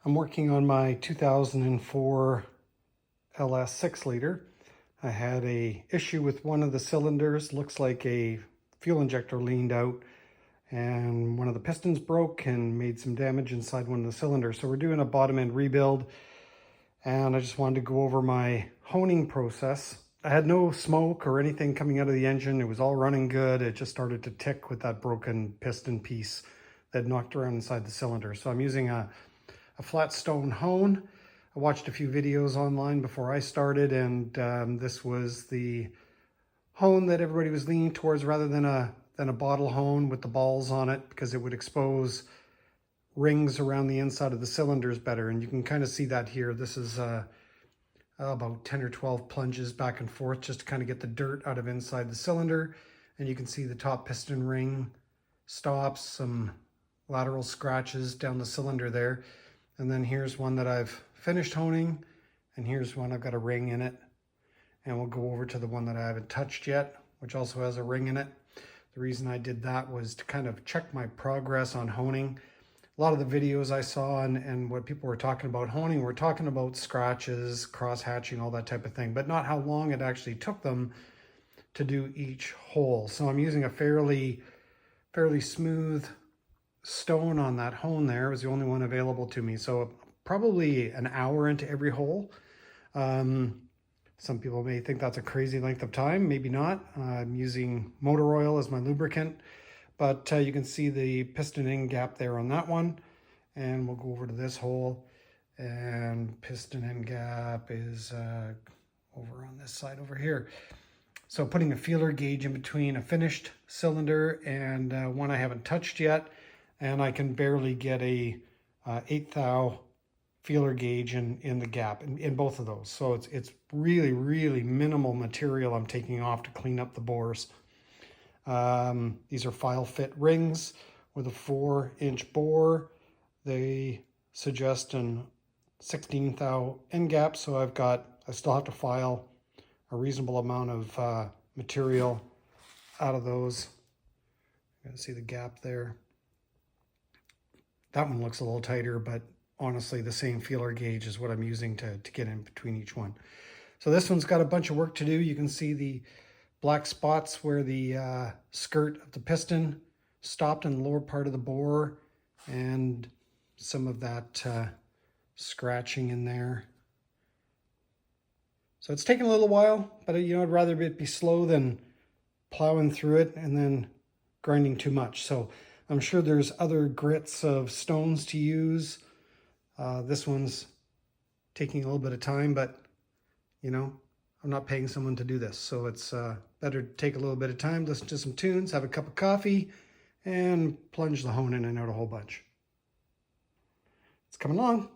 I'm working on my 2004 LS 6 liter. I had a issue with one of the cylinders. Looks like a fuel injector leaned out and one of the pistons broke and made some damage inside one of the cylinders. So we're doing a bottom end rebuild, and I just wanted to go over my honing process. I had no smoke or anything coming out of the engine. It was all running good. It just started to tick with that broken piston piece that knocked around inside the cylinder. So I'm using a flat stone hone. I watched a few videos online before I started, and this was the hone that everybody was leaning towards rather than a bottle hone with the balls on it, because it would expose rings around the inside of the cylinders better. And you can kind of see that here. This is about 10 or 12 plunges back and forth just to kind of get the dirt out of inside the cylinder. And you can see the top piston ring stops, some lateral scratches down the cylinder there. And then here's one that I've finished honing, and here's one I've got a ring in it. And we'll go over to the one that I haven't touched yet, which also has a ring in it. The reason I did that was to kind of check my progress on honing. A lot of the videos I saw and what people were talking about honing were talking about scratches, cross hatching, all that type of thing, but not how long it actually took them to do each hole. So I'm using a fairly smooth stone on that hone there. It was the only one available to me. So probably an hour into every hole. Some people may think that's a crazy length of time. Maybe not. I'm using motor oil as my lubricant, but you can see the piston end gap there on that one. And we'll go over to this hole, and piston end gap is over on this side over here. So putting a feeler gauge in between a finished cylinder and one I haven't touched yet, and I can barely get a 1/8 thou feeler gauge in the gap in both of those. So it's really minimal material I'm taking off to clean up the bores. These are file fit rings with a 4-inch bore. They suggest an 16 thou end gap, so I still have to file a reasonable amount of material out of those. You can see the gap there. That one looks a little tighter, but honestly, the same feeler gauge is what I'm using to get in between each one. So this one's got a bunch of work to do. You can see the black spots where the skirt of the piston stopped in the lower part of the bore, and some of that scratching in there. So it's taken a little while, but I'd rather it be slow than plowing through it and then grinding too much. So I'm sure there's other grits of stones to use. This one's taking a little bit of time, but I'm not paying someone to do this. So it's better to take a little bit of time, listen to some tunes, have a cup of coffee, and plunge the hone in and out a whole bunch. It's coming along.